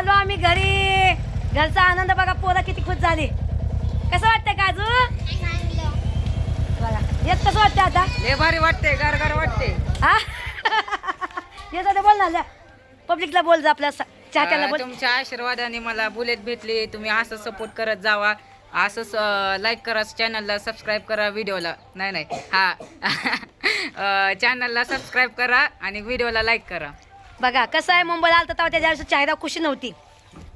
आलो आम्ही घरी. घरचा आनंद बघा, पोरं किती खुश झाली. कसं वाटतंय काजू? बघा येत कसं वाटतंय आता? लय भारी वाटते, गारगार वाटते. हा येत आता बोल ना, पब्लिकला बोल जा, आपल्या चाहत्याला बोल. तुमच्या आशीर्वादाने मला बुलेट भेटली. तुम्ही असं सपोर्ट करत जावा, असंच लाईक करा, चॅनलला सबस्क्राईब करा, व्हिडिओला नाही हा चॅनलला सबस्क्राईब करा आणि व्हिडिओला लाईक करा. बघा कसं आहे, मुंबईला आलं तेव्हा त्याच्या चेहऱ्यावर खुशी नव्हती.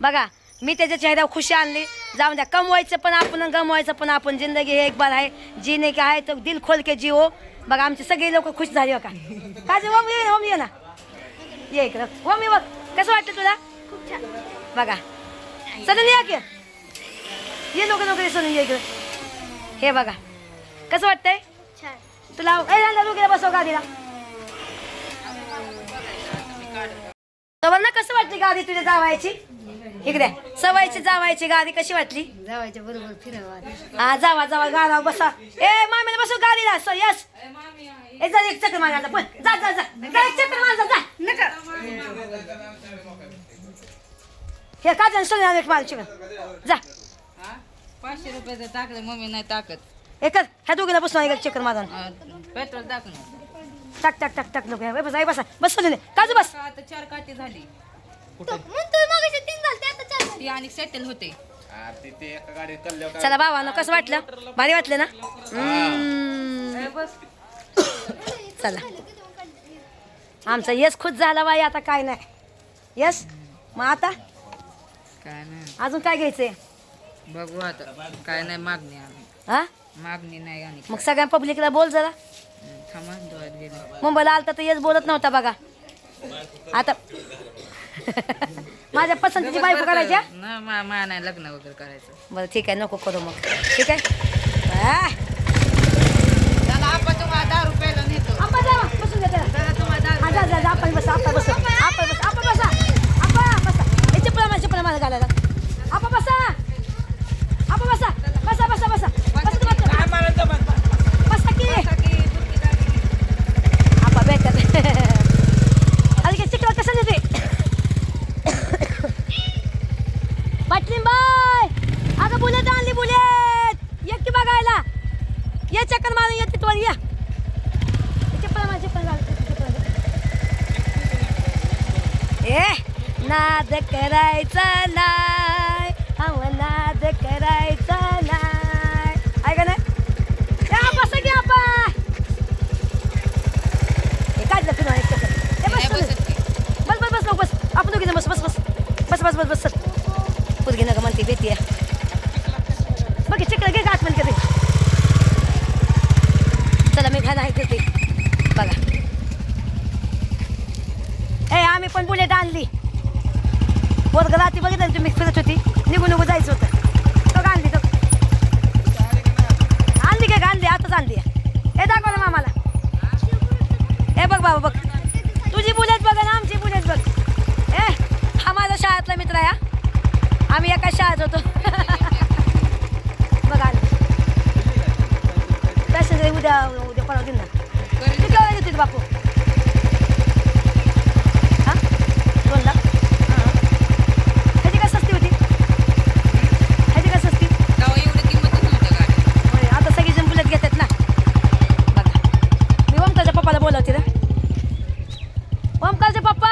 बघा मी त्याच्या चेहऱ्यावर खुशी आणली. जाऊन द्या, कमवायचं पण आपण, गमवायचं पण आपण. जिंदगी हे एक बार आहे, जीने का आहे तो दिल खोल के जिओ. बघा आमची सगळी लोक खुश झाली. बघा काय ओम ये ना, ये इकडं ओम ये. बघ कसं वाटतं तुला? बघा चला या की, ये लोक सोडून ये इकडं. हे बघा कसं वाटतंय तुला? लोकीला बसव गाडीला. ना कसं वाटली गाडी तुझ्या जावायची? इकडे सवायची जावायची गाडी कशी वाटली? जावायच्या बरोबर फिरावं. हा जावा जावा गाडा बसा. ए मामीला बसव गाडीला. यस ए जा, एक चक्कर मारायला पण जा जा जा, एक चक्कर मार जा. नका हे का जण सोडून एक माल जा. 500 रुपये टाकले, मम्मी नाही टाकत. एकच ह्या दोघीला बसवा, एक चक्कर मारून पेट्रोल टाकून टाक टाक टाक टाक. लोक बसा बसा बस काजू बस. आता 4 काठी झाली. ती आणि सेटल होते. चला बाबांनो, कसं वाटलं? भारी वाटलं ना? चला आमचा यश खुश झाला बाई. आता काय नाही यश. मग आता काय नाही, अजून काय घ्यायचंय? बघू आता. काय नाही मागणी आम्ही, हा मागणी नाही. आणि मग सगळ्या पब्लिकला बोल जरा. थांबा डोळ्यात गेले. मुंबईला आलता तर यश बोलत नव्हता बघा. आता माझ्या पसंतीची बायको करायच्या. मा नाही लग्न वगैरे करायचं. बरं ठीक आहे, नको करू मग. ठीक आहे चला आपण तुम्हाला 10 रुपयाला नेतो. आपण जा बसून द्या त्याला. चला तुम्हाला 10 जा जा जा, आपण बसा, आपण बसा, आपण बसा, आपण बसा, आपण बसा. हे चप्पला मला घालायला. आपण बसा, आपण बसा, बसा बसा बसा बसा की आपण भेटत. अरे चिकला कसं देते पाटलीन बाय? अगं बुलेट आणली, बुलेट ये की बघायला. ये चक्कर मारून ये तिथवर या. ए नाद करायचा नाही, नाद करायचा नाही. ऐका ना बस की आपण हे काढलं तुला एक चक्कर. बस बस बस बस बस आपण दोघी बस बस बस बस बस बस बस सर. पुरगी नका म्हणते बेती बघ चक्कर घे गाठ म्हणते. चला मी घाला आहे ते बघा. ए आम्ही पण बुलेट आणली. वर्ग रात्री बघितलं ना तुम्ही, फिरत होती, निघून जायचं होतं. तो आणली, तो आणली काय? आणली आताच आणली. हे दाखव ना मामाला. हे बघ बाबा बघ, तुझी बुलेट बघ ना आमची बुलेट बघ. ए हा माझा शाळेतला मित्र आहे. आम्ही एका शाळेत होतो. बघ आणली. पॅसेंजर उद्या उद्या परवा दिन ना. तू केव्हा येते बापू? हां 2 लाख. ह्याची काय स्वस्ती होती? ह्याची काय स्वस्ती? एवढी किंमतच नव्हतं गाडी. आता सगळेजण बुलेट घेतात ना. बघा मी ओमकारच्या पप्पाला बोलवते ना. ओमकारचे पप्पा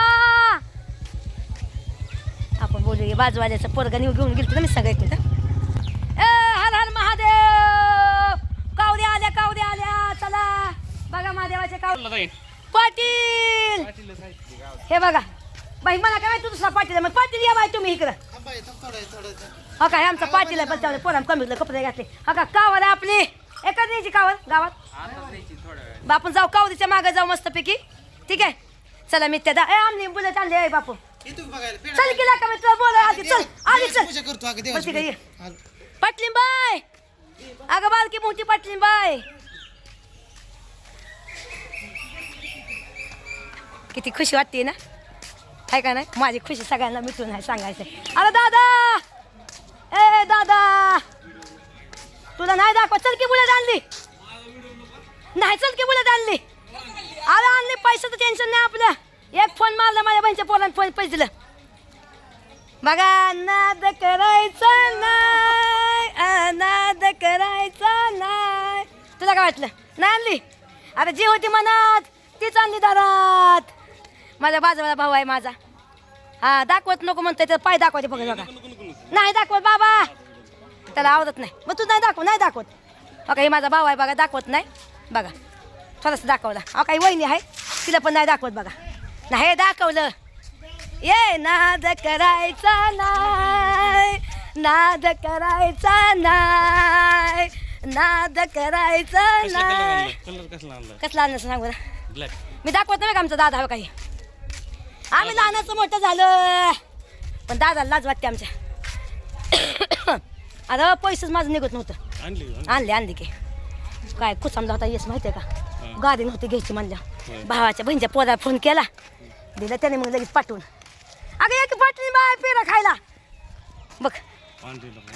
आपण बोलूया. बाजूवाल्याचं पोरगा घेऊन गेलो ना मी सगळं. एक मिनिट. ए हर हर महादेव. कावड्या आल्या, कावड्या आल्या. चला बघा महादेवाचे पाटील. हे बघा बाई, मला काय तू दुसरा पाटील आहे. मग पाटील या बाई तुम्ही इकडं. हा काय आमचा पाटील आहे. बस पोराम कमी कपडे घातले. हा का कावर आहे आपली? एकच द्यायची कावर गावात. बापून जाऊ कावरीच्या मागे जाऊ मस्तपैकी. ठीक आहे चला. मी त्या आमने बुलेट आणले आहे बापू. चल गेला का मी तुला बोला. आधी चल, आधी चल. पाटलीन बाय, अगं बालकी मोठी पाटलीन बाय. किती खुशी वाटते ना, आहे का नाही? माझी खुशी सगळ्यांना मिटून आहे सांगायचं. अरे दादा, ए दादा तुला नाही दाखवा. चल की बुलेट आणली. नाही चल की बुलेट आणली. अरे आणली, पैशाचं टेन्शन नाही आपलं. एक फोन मारला माझ्या बहिणीच्या पोरानं, फोन पैसे दिलं. बघा नाद करायचा नाही, नाद करायचा नाही. तुला काय वाटलं नाही आणली? अरे जी होती मनात तीच आणली दारात. माझ्या बाजूला भाऊ आहे माझा, हा दाखवत नको म्हणतोय, तर पाय दाखवायचे बघा बघा. नाही दाखवत बाबा, त्याला आवडत नाही. मग तू नाही दाखवत. बघा हे माझा भाऊ आहे बघा, दाखवत नाही बघा. थोडंसं दाखवलं. अहो काही वहिनी आहे तिला पण नाही दाखवत बघा. नाही दाखवलं. ये नाद करायचा नाही, नाद करायचा नाही, नाद करायचा नाही. कसला आणलं सांग बरं. मी दाखवत नाही का आमचा दादा हो काही. आम्ही लहानाचं मोठं झालं पण दादाला लाज वाटते आमच्या. आता पैसेच माझं निघत नव्हतं. आणले की काय कुचामला होता येस माहिती आहे का. गाडी नव्हती घ्यायची म्हणल्या. भावाच्या बहिणीच्या पोराला फोन केला, दिला त्याने मग लगेच पाठवून. अगं एक पाटली बाय पेरा खायला बघ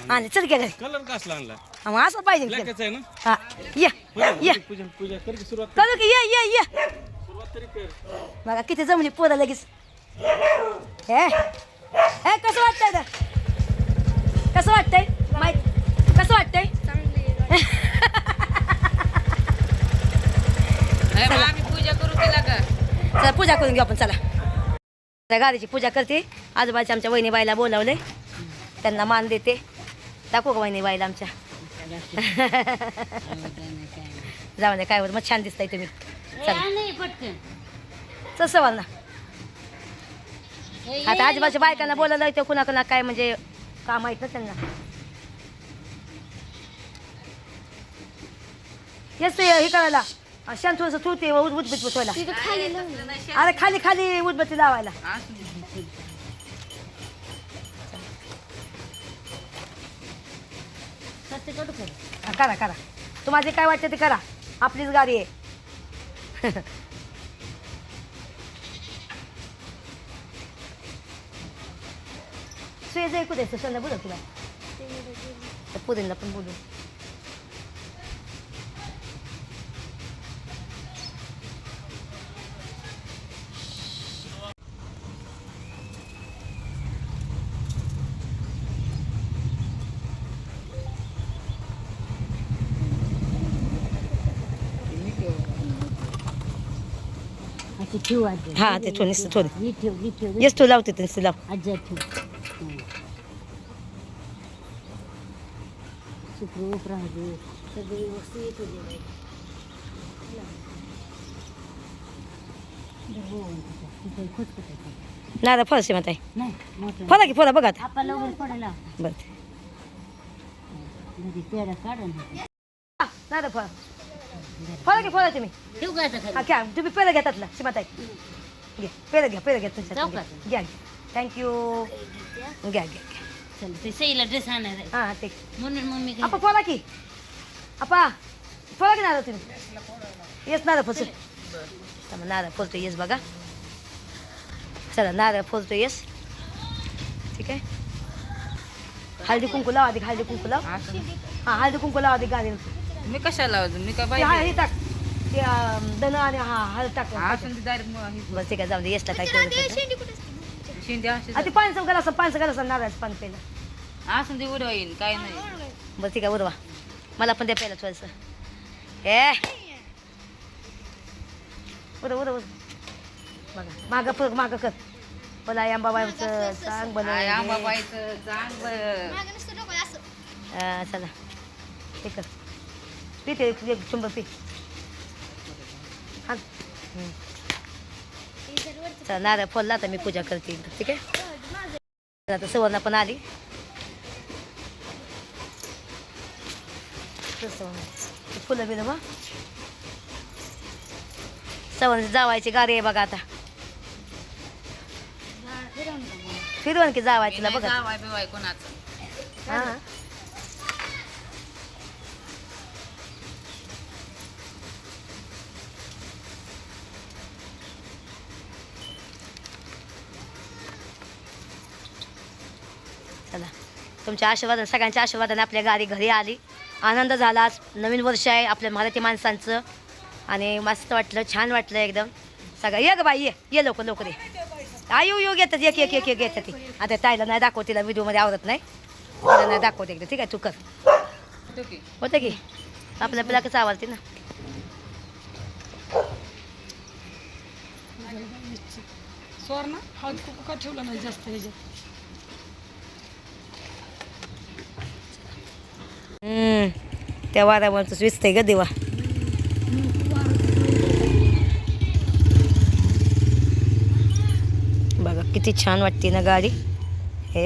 आणले. चल घे घरी. कलर कसला आणला? मग असं पाहिजे की. आहे ना? हा ये ये पूजा कर की सुरुवात. करू की ये सुरुवात तरी कर. बघा किती जमली पोरं लगेच. हे हे कसं वाटतंय तर, कसं वाटतंय माहित, कसं वाटतंय. आम्ही पूजा करू केला का? चला पूजा करून घेऊ आपण. चला त्या गाडीची पूजा करते. आजूबाजूच्या आमच्या वहिनीबाईला बोलावले, त्यांना मान देते. दाखवू का वहिनीबाईला आमच्या. जाऊ दे काय होतं, मग छान दिसताय तुम्ही. चला चल सवाल आता आजूबाजूच्या बायकांना बोलावलं ते कुणाकुणा काय म्हणजे काम माहीत ना त्यांना. येस हे करायला शांत थोडंसं ठेवते उदबत्ती बसवायला. अरे खाली उदबत्ती लावायला. करा तुम्हाला जे काय वाटतं ते करा, आपलीच गाडी आहे. सुयेज ऐकू द्यायचं संध्या बोलव तुला, पुरीला पण बोलू. हा ते ठेव नुसतं थोडं. येस तू लावते ते नुसतं लाव. नारळ फळसे म्हणताय. फळा की फळा बघा आता. बरं नारळ फळ फळा की फळा तुम्ही. हा घ्या तुम्ही पेरं घेतात ना शिमाताई. घे पेरं घ्या तुमच्या घ्या. थँक्यू. घ्या ड्रेस आणणार हां ते म्हणून मम्मी आपा फळा की आपा फळा की नारळ तुम्ही. येस नारळ फळसे नारळ फोडतो येस बघा. चला नारळ फोडतो येस. ठीक आहे. हळदी कुंकू लावा. अधिक हळदी कुंकू लाव. हां हळदी कुंकू लावा. अधिक गाडी मी कशाला लावतो? मी काय हा बाई हे टाक ते धन आणि हा हळद टाक. डायरेक्ट बस ठीक आहे जाऊ दे. येसला काय करायचं शिंदे अशी ते पानसं गलास नारळाचं पान पहिलं. असून ते उडवा येईल काय नाही. बरं ठीक आहे उरवा. मला पण द्या पहिलं थोडंसं. हे उरव बघा मागं कर. बोला अंबाबाईचं सांग बोला. आंबाबाईचं चांग चला ते कर. पिते एक चुंब पी. हां चला नारळ फोडला तर मी पूजा करते ठीक आहे. आता सुवर्णा पण आली. फुलं बिलं मग सवर्ण जावायची गाडी आहे बघा. आता फिरवण की जावायची बघा. जावाय बिवाय कोणाचं. हां चला तुमच्या आशीर्वादाने सगळ्यांच्या आशीर्वादाने आपल्या गाडी घरी आली. आनंद झाला. नवीन वर्ष आहे आपल्या मराठी माणसांचं आणि मस्त वाटलं छान वाटलं एकदम. सगळं ये ग बाई ये लवकर ये. आयु येऊ घेतात एक एक एक एक घेतात ती. आता ताईला नाही दाखव, तिला व्हिडिओमध्ये आवडत नाही, तिला नाही दाखवते एकदा. ठीक आहे, तू कर. होतं की आपल्या पिला कसं आवडते ना. स्वर्ण हळद कुकू का ठेवला नाही जास्त ह्याच्यात. त्या वारावरच विसतंय ग देवा. बघा किती छान वाटते ना गाडी. हे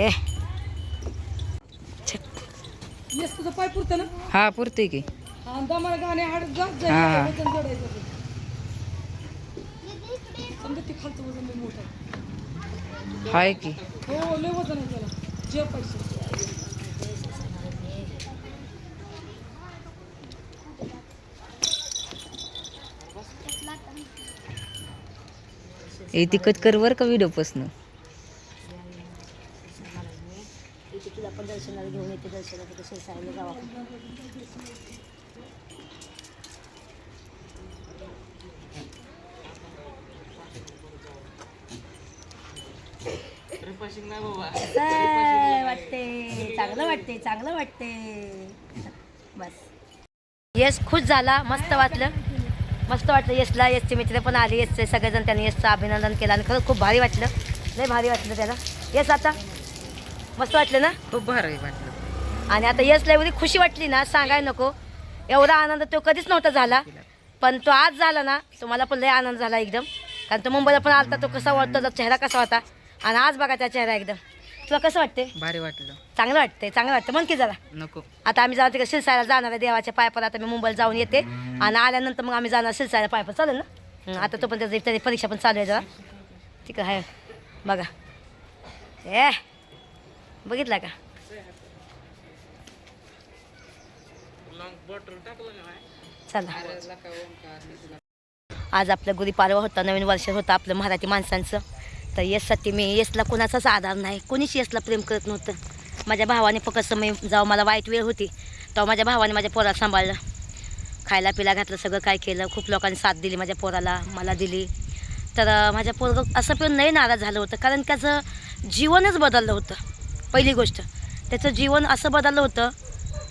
येस तुझं पाय पुरतं ना. हा पुरते की. हा दमाला गाणे हाडत जात हा. जाईल वजन जोडायचं ते. समजा ते खालचं वजन लय मोठं आहे. हाय की. हो लय वजन आहे त्याला. जे पैसे ए तिकट कर वर का व्हिडिओ पासन. तुला पण दर्शनाला घेऊन येते, दर्शनाला शिरसाईला जाऊ आपण. वाटते चांगलं वाटते, चांगलं वाटते. बस यश खुश झाला, मस्त वाटलं, मस्त वाटलं यशला. यशचे मित्र पण आले, यशचे सगळेजण, त्यांनी यशचं अभिनंदन केलं आणि खरंच खूप भारी वाटलं, लय भारी वाटलं त्याला. यश आता मस्त वाटलं ना. खूप भारी वाटलं. आणि आता यशला एवढी खुशी वाटली ना सांगायला नको. एवढा आनंद तो कधीच नव्हता झाला, पण तो आज झाला ना, तो मला पण लय आनंद झाला एकदम. कारण तो मुंबईला पण आलता, तो कसा वाटतो, त्याचा चेहरा कसा होता, आणि आज बघा त्या चेहरा एकदम. तुला कसं वाटते? भारी वाटलं. चांगलं वाटतंय, चांगलं वाटतं. म्हण की जरा. नको. आता आम्ही जाऊ तिकडे शिरसायला जाणार आहे देवाच्या पायपर. आता मी मुंबईला जाऊन येते आणि आल्यानंतर मग आम्ही जाणार शिरसायला पायपर. चालेल ना. आता तो पण त्याची परीक्षा पण चालू आहे जरा तिकडं आहे बघा. ए बघितला का? चला, आज आपलं गुढीपाडवा होता, नवीन वर्ष होतं आपलं मराठी माणसांचं. तर यशसाठी मी यशला कोणाचाच आधार नाही, कोणीच यशला प्रेम करत नव्हतं. माझ्या भावाने फक्त समय जेव्हा मला वाईट वेळ होती तेव्हा माझ्या भावाने माझ्या पोराला सांभाळलं, खायला पिला घातलं, सगळं काय केलं. खूप लोकांनी साथ दिली माझ्या पोराला, मला दिली. तर माझ्या पोरगं असं पण नाही नाराज झालं होतं, कारण त्याचं जीवनच बदललं होतं. पहिली गोष्ट त्याचं जीवन असं बदललं होतं.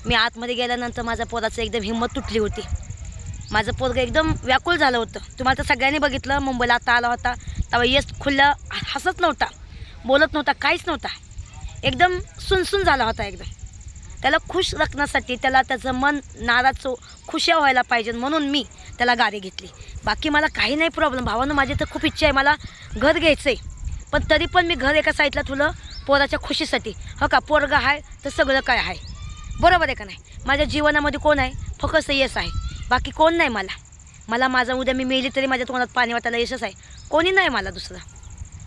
मी आतमध्ये गेल्यानंतर माझ्या पोराचं एकदम हिंमत तुटली होती. माझं पोरगं एकदम व्याकुळ झालं होतं. तुम्हाला तर सगळ्यांनी बघितलं, मुंबईला आता आला होता तेव्हा यश खुल्लं हसत नव्हता, बोलत नव्हता, काहीच नव्हता, एकदम सुनसून झाला होता एकदम. त्याला खुश राखण्यासाठी, त्याला त्याचं मन नाराज खुशा व्हायला पाहिजे म्हणून मी त्याला गाडी घेतली. बाकी मला काही नाही प्रॉब्लेम. भावानं माझी तर खूप इच्छा आहे, मला घर घ्यायचं आहे, पण तरी पण मी घर एका साईडला ठेवलं पोराच्या खुशीसाठी. हो का, पोरगा आहे तर सगळं काय आहे, बरोबर आहे का नाही? माझ्या जीवनामध्ये कोण आहे? फक्त यश आहे, बाकी कोण नाही मला. मला माझा उद्या मी मेली तरी माझ्या तोंडात पाणी वाटायला यशच आहे, कोणी नाही मला दुसरं.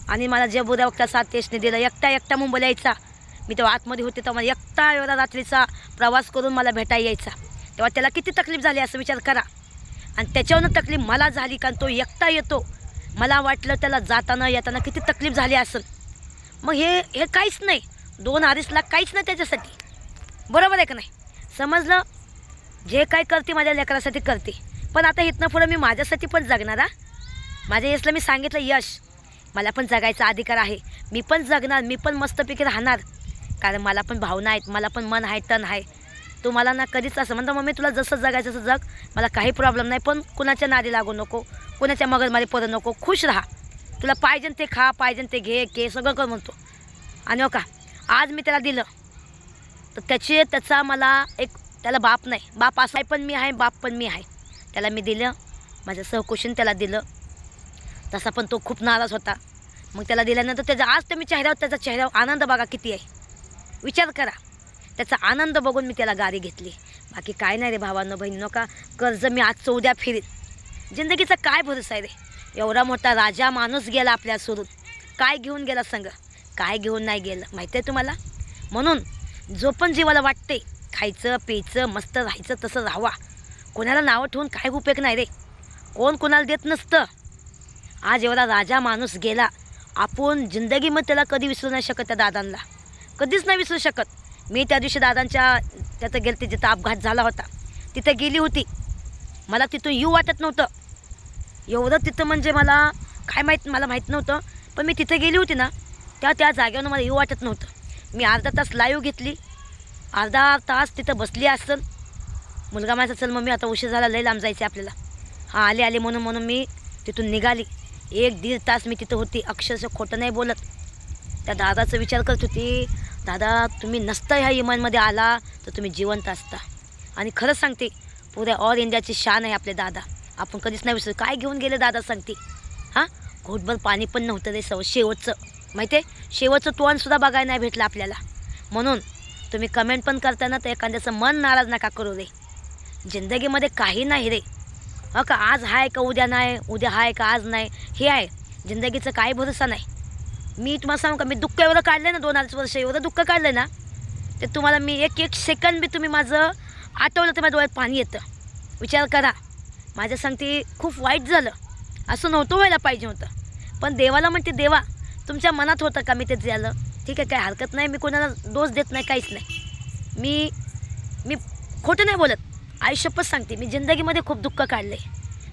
आणि मला जे बुऱ्या वक्ता साथ यशने दिलं. एकटा मुंबईला यायचा, मी तेव्हा आतमध्ये होते तेव्हा मला एकटा एवढा रात्रीचा प्रवास करून मला भेटायला यायचा. तेव्हा त्याला किती तकलीफ झाली असं विचार करा. आणि त्याच्यावरून तकलीफ मला झाली, कारण तो एकटा येतो. मला वाटलं त्याला जाताना येताना किती तकलीफ झाली असेल. मग हे काहीच नाही, 2-2.5 लाख काहीच नाही त्याच्यासाठी, बरोबर आहे का नाही? समजलं? जे काय करते माझ्या लेकरासाठी करते, पण आता इथनं पुढं मी माझ्यासाठी पण जगणार. माझ्या यशला मी सांगितलं, यश मला पण जगायचा अधिकार आहे, मी पण जगणार, मी पण मस्तपैकी राहणार, कारण मला पण भावना आहेत, मला पण मन आहे, तन आहे. तू मला ना कधीच असं म्हणतो, मम्मी तुला जसं जगायचं तसं जग, मला काही प्रॉब्लेम नाही, पण कुणाच्या नादी लागू नको, कुणाच्या मगजमध्ये पडू नको, खुश राहा. तुला पाहिजे ते खा, पाहिजे ते घे सगळं कर म्हणतो. आणि हो का, आज मी त्याला दिलं तर त्याचा मला एक, त्याला बाप नाही, बाप असा पण मी आहे, बाप पण मी आहे. त्याला मी दिलं, माझ्या सहकुशीन त्याला दिलं. तसा पण तो खूप नाराज होता. मग त्याला दिल्यानंतर त्याचा आज तर मी त्याचा चेहऱ्यावर आनंद बघा किती आहे, विचार करा. त्याचा आनंद बघून मी त्याला गाडी घेतली. बाकी काय नाही रे भावांनो बहिणीनो. का कर्ज मी आज उद्या फिरीन, जिंदगीचा काय भरोसा आहे रे? एवढा मोठा राजा माणूस गेला आपल्या सोडून, काय घेऊन गेला संग? काय घेऊन नाही गेलं माहिती आहे तुम्हाला? म्हणून जो पण जीवाला वाटते खायचं प्यायचं मस्त राहायचं तसं राहावा. कोणाला नावं ठेवून काय उपयोग नाही रे, कोण कोणाला देत नसतं. आज एवढा राजा माणूस गेला, आपण जिंदगीमध्ये त्याला कधी विसरू नाही शकत. त्या दादांना कधीच नाही विसरू शकत. मी त्या दिवशी दादांच्या त्याचं गेलते जिथं अपघात झाला होता, तिथं गेली होती. मला तिथून येऊ वाटत नव्हतं एवढं. तिथं म्हणजे मला काय माहीत, मला माहीत नव्हतं. पण मी तिथे गेली होती ना त्या जागेवर मला येऊ वाटत नव्हतं. मी अर्धा तास लाईव्ह घेतली, अर्धा तास तिथं बसली असेल. मुलगा माझा चल मम्मी आता उशीर झाला, लई लांब जायचं आपल्याला. हां आले म्हणून मी तिथून निघाली. 1-1.5 तास मी तिथं होती, अक्षरशः खोटं नाही बोलत. त्या दादाचा विचार करत होती, दादा तुम्ही नसता ह्या इमानमध्ये आला तर तुम्ही जिवंत असता. आणि खरंच सांगते पुऱ्या ऑल इंडियाची शान आहे आपले दादा. आपण कधीच नाही विसरू. काय घेऊन गेले दादा सांगते. हां घोटभर पाणी पण नव्हतं रे शेवटचं, माहिती आहे शेवटचं तोंडसुद्धा बघायला नाही भेटलं आपल्याला. म्हणून तुम्ही कमेंट पण करताना तर एखाद्याचं मन नाराज नका करू रे. जिंदगीमध्ये काही नाही रे. हो का आज आहे का उद्या नाही, उद्या आहे का आज नाही, हे आहे जिंदगीचं काही भरोसा नाही. मी तुम्हाला सांगू का, मी दुःख एवढं काढलं ना 2-2.5 वर्ष एवढं दुःख काढलं ना, ते तुम्हाला मी एक सेकंड बी तुम्ही माझं आठवलं तर माझ्या डोळ्यात पाणी येतं. विचार करा. माझ्या सांगते खूप वाईट झालं, असं नव्हतं व्हायला पाहिजे होतं. पण देवाला म्हणते देवा तुमच्या मनात होतं का मी ते झालं. ठीक आहे काय हरकत नाही, मी कोणाला दोष देत नाही, काहीच नाही. मी खोटं नाही बोलत, आयुष्यपच सांगते. मी जिंदगीमध्ये खूप दुःख काढलं आहे.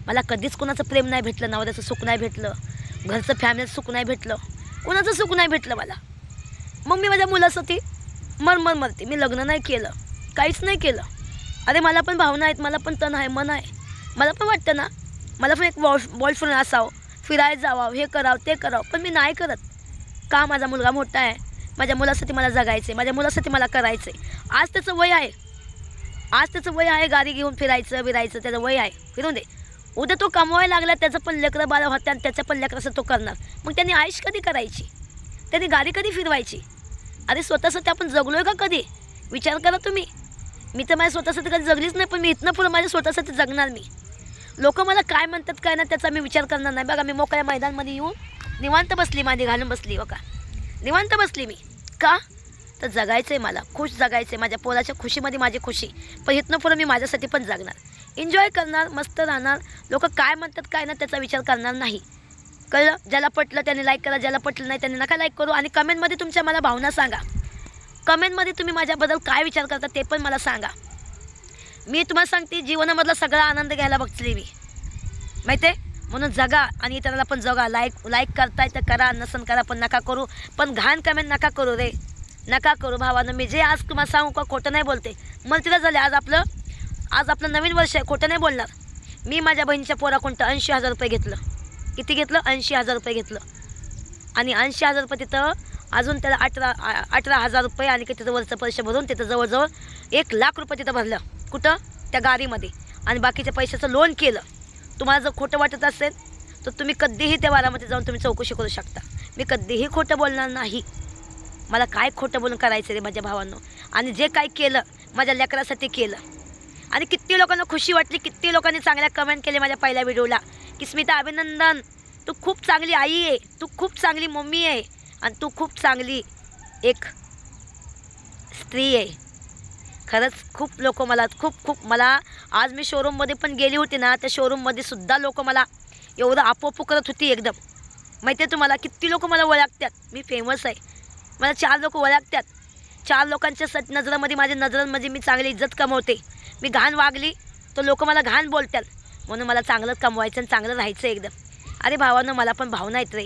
मला कधीच कोणाचं प्रेम नाही भेटलं, नवऱ्याचं सुख नाही भेटलं, घरचं फॅमिलीचं सुख नाही भेटलं, कोणाचं सुख नाही भेटलं मला. मग मी माझ्या मुलासाठी मरते. मी लग्न नाही केलं, काहीच नाही केलं. अरे मला पण भावना आहेत, मला पण तण आहे, मन आहे. मला पण वाटतं ना मला पण एक बॉयफ्रेंड असावं, फिरायला जावं, हे करावं ते करावं, पण मी नाही करत. का माझा मुलगा मोठा आहे, माझ्या मुलासाठी मला जगायचं आहे, माझ्या मुलासाठी मला करायचं आहे. आज त्याचं वय आहे, गाडी घेऊन फिरायचं त्याचं वय आहे, फिरून दे. उद्या तो कमवायला लागला, त्याचं पण लेकरं बाळं होतं आणि त्याचं पण लेकरं तो करणार. मग त्यांनी आयुष कधी करायची, त्यांनी गाडी कधी फिरवायची. अरे स्वतःसाठी आपण जगलो आहे का कधी, विचार करा तुम्ही. मी तर माझ्या स्वतःसाठी कधी जगलीच नाही, पण मी इथनं पुढं माझ्या स्वतःसाठी जगणार. मी लोक मला काय म्हणतात काय ना त्याचा मी विचार करणार नाही. बघा मी मोकळ्या मैदानमध्ये येऊन निवांत बसली, माझी घालून बसली. बघा निवांत बसली मी. का तर जगायचं आहे मला, खुश जगायचं आहे. माझ्या पोराच्या खुशीमध्ये माझी खुशी, पण इथनं पुढं मी माझ्यासाठी पण जगणार, एन्जॉय करणार, मस्त राहणार. लोक काय म्हणतात काय ना त्याचा विचार करणार नाही. कळलं. ज्याला पटलं त्याने लाईक करा, ज्याला पटलं नाही त्याने नका लाईक करू. आणि कमेंटमध्ये तुमच्या मला भावना सांगा. कमेंटमध्ये तुम्ही माझ्याबद्दल काय विचार करता ते पण मला सांगा. मी तुम्हाला सांगते जीवनामधला सगळा आनंद घ्यायला बघतली मी, माहिती आहे. म्हणून जगा आणि इतरांना पण जगा. लाईक करताय तर करा, नसन करा पण नका करू. पण घाण कमेंट नका करू रे, नका करू भावानं. मी जे आज तुम्हाला सांगू का खोटं नाही बोलते. मला तिला झाले आज आपलं नवीन वर्ष आहे, खोटं नाही बोलणार. मी माझ्या बहिणीच्या पोराकडून 80,000 रुपये घेतलं. किती घेतलं? 80,000 रुपये घेतलं. आणि 80,000 रुपये तिथं अजून त्याला 18,000 रुपये आणि तिथं वरचं पैसे भरून तिथं जवळजवळ 1,00,000 रुपये तिथं भरलं. कुठं? त्या गाडीमध्ये. आणि बाकीच्या पैशाचं लोन केलं. तुम्हाला जर खोटं वाटत असेल तर तुम्ही कधीही त्या वारामध्ये जाऊन तुम्ही चौकशी करू शकता. मी कधीही खोटं बोलणार नाही. मला काय खोटं बोलून करायचं रे माझ्या भावांनो. आणि जे काय केलं माझ्या लेकरासाठी केलं. आणि किती लोकांना खुशी वाटली, किती लोकांनी चांगल्या कमेंट केले माझ्या पहिल्या व्हिडिओला की स्मिता अभिनंदन, तू खूप चांगली आई आहे, तू खूप चांगली मम्मी आहे आणि तू खूप चांगली एक स्त्री आहे. खरंच खूप लोक मला खूप मला आज मी शोरूममध्ये पण गेली होती ना, त्या शोरूममध्ये सुद्धा लोक मला एवढं आपोआप करत होती एकदम. माहिती आहे तुम्हाला किती लोक मला ओळखतात, मी फेमस आहे. मला 4 लोक ओळखतात. 4 लोकांच्या नजरामध्ये माझ्या नजरांमध्ये मी चांगली इज्जत कमवते. मी घाण वागली तर लोक मला घाण बोलतात. म्हणून मला चांगलं कमवायचं आणि चांगलं राहायचं एकदम. अरे भावानं मला पण भावना आहेत रे,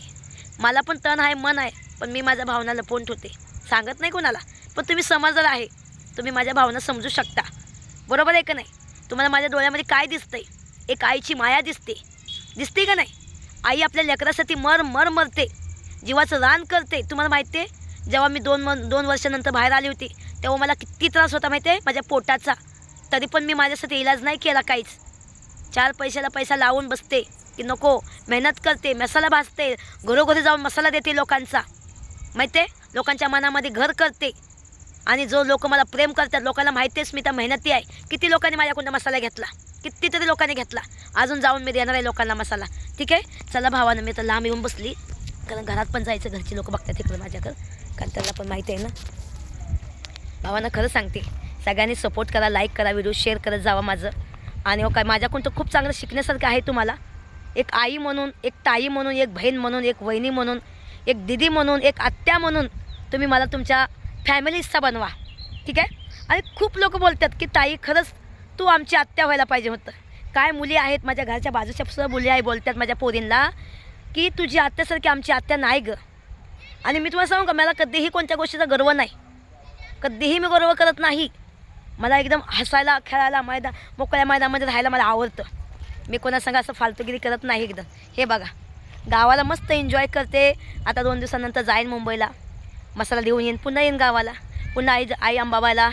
मला पण तण आहे, मन आहे, पण मी माझ्या भावना लपवून ठेवते, सांगत नाही कोणाला. पण तुम्ही समजदार आहे, तुम्ही माझ्या भावना समजू शकता. बरोबर आहे का नाही. तुम्हाला माझ्या डोळ्यामध्ये काय दिसतंय? एक आईची माया दिसते का नाही. आई आपल्या लेकरासाठी मरते, जीवाचं रान करते. तुम्हाला माहिती आहे जेव्हा मी 2 वर्षानंतर बाहेर आली होती तेव्हा मला किती त्रास होता माहिती आहे माझ्या पोटाचा. तरी पण मी माझ्यासाठी इलाज नाही केला काहीच. 4 पैशाला पैसा लावून बसते की नको, मेहनत करते, मसाला भाजते, घरोघरी जाऊन मसाला देते लोकांचा, माहिती आहे. लोकांच्या मनामध्ये घर करते. आणि जो लोक मला प्रेम करतात लोकांना माहिती आहे स्मिता मेहनती आहे. किती लोकांनी माझ्याकडून मसाला घेतला, कितीतरी लोकांनी घेतला. अजून जाऊन मी देणार आहे लोकांना मसाला. ठीक आहे. चला भावानं मी तर लांब येऊन बसली, कारण घरात पण जायचं, घरची लोक बघतात तिकडं माझ्याकडं, कारण त्यांना पण माहिती आहे ना. भावानं खरं सांगते सगळ्यांनी सपोर्ट करा, लाईक करा, व्हिडिओ शेअर करत जावा माझं. आणि काय माझ्याकडून तर खूप चांगलं शिकण्यासारखं आहे तुम्हाला. एक आई म्हणून, एक ताई म्हणून, एक बहीण म्हणून, एक वहिनी म्हणून, एक दिदी म्हणून, एक आत्या म्हणून तुम्ही मला तुमच्या फॅमिलीचा बनवा. ठीक आहे. आणि खूप लोक बोलतात की ताई खरंच तू आमची आत्या व्हायला पाहिजे होतं. काय मुली आहेत माझ्या घरच्या बाजूच्या सुद्धा मुली आहे बोलतात माझ्या पोरींना की तुझी आत्यासारखी आमची आत्या नाही गं. आणि मी तुम्हाला सांगू का, मला कधीही कोणत्या गोष्टीचा गर्व नाही, कधीही मी गर्व करत नाही. मला एकदम हसायला खेळायला मोकळ्या मैदानामध्ये राहायला मला आवडतं. मी कोणासंग असं फालतूगिरी करत नाही एकदम. हे बघा, गावाला मस्त एन्जॉय करते. आता 2 दिवसानंतर जाईन मुंबईला, मसाला देऊन येईन, पुन्हा येईन गावाला, पुन्हा आई अंबाबाला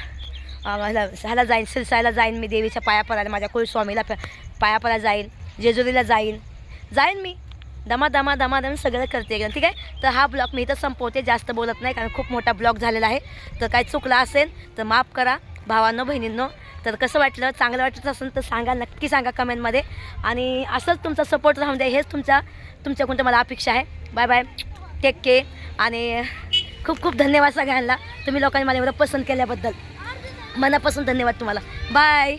ह्याला जाईन, सिरसायला जाईन मी, देवीच्या पाया पडायला, माझ्या कुलस्वामीला पाया पडायला जाईन, जेजुरीला जाईन मी. दमा सगळं करते एकदम. ठीक आहे, तर हा ब्लॉग मी इथं संपवते, जास्त बोलत नाही कारण खूप मोठा ब्लॉग झालेला आहे. तर काय चुकलं असेल तर माफ करा भावांनो बहिणींनो. तर कसं वाटलं, चांगलं वाटत असेल तर सांगा, नक्की सांगा कमेंटमध्ये. आणि असंच तुमचा सपोर्ट राहून द्या, हेच तुमच्याकडून मला अपेक्षा आहे. Bye bye, take care. आणि खूप खूप धन्यवाद सगळ्यांना, तुम्ही लोकांनी मला एवढं पसंत केल्याबद्दल. मनापासून धन्यवाद तुम्हाला. बाय.